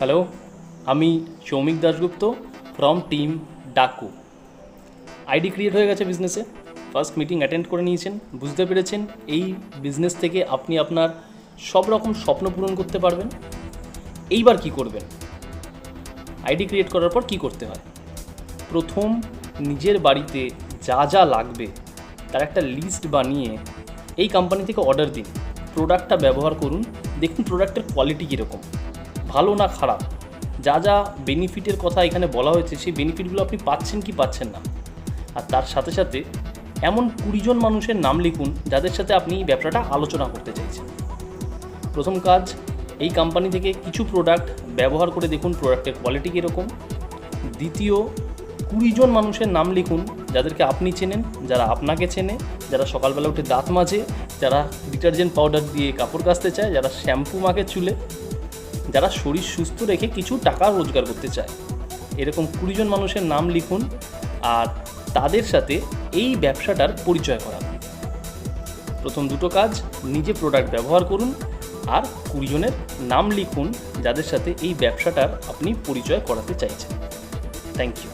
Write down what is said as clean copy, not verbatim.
Hello, আমি Soumik Dasgupta from team Daku. ID create হয়ে গেছে বিজনেসে, ফার্স্ট মিটিং অ্যাটেন্ড করে নিয়েছেন, বুঝতে পেরেছেন এই বিজনেস থেকে আপনি আপনার সব রকম স্বপ্ন পূরণ করতে পারবেন। এইবার কি করবেন? আইডি ক্রিয়েট করার পর কি করতে হয়? প্রথম নিজের বাড়িতে যা যা লাগবে তার একটা লিস্ট বানিয়ে এই কোম্পানি থেকে অর্ডার দিন, প্রোডাক্টটা ব্যবহার করুন, দেখুন প্রোডাক্টের কোয়ালিটি কীরকম, ভালো না খারাপ। যা যা বেনিফিটের কথা এখানে বলা হয়েছে সেই বেনিফিটগুলো আপনি পাচ্ছেন কি পাচ্ছেন না। আর তার সাথে সাথে এমন 20 জন মানুষের নাম লিখুন যাদের সাথে আপনি এই ব্যবসাটা আলোচনা করতে চাইছেন। প্রথম কাজ, এই কোম্পানি থেকে কিছু প্রোডাক্ট ব্যবহার করে দেখুন প্রোডাক্টের কোয়ালিটি কীরকম। দ্বিতীয়, 20 জন মানুষের নাম লিখুন যাদেরকে আপনি চেনেন, যারা আপনাকে চেনে, যারা সকালবেলা উঠে দাঁত মাজে, যারা ডিটারজেন্ট পাউডার দিয়ে কাপড় কাচতে চায়, যারা শ্যাম্পু মাখে চুলে, যারা শরীর সুস্থ রেখে কিছু টাকা রোজগার করতে চায়। এরকম 20 জন মানুষের নাম লিখুন আর তাদের সাথে এই ব্যবসাটার পরিচয় করান। প্রথম দুটো কাজ, নিজে প্রোডাক্ট ব্যবহার করুন আর 20 জনের নাম লিখুন যাদের সাথে এই ব্যবসাটার আপনি পরিচয় করাতে চাইছেন। Thank you.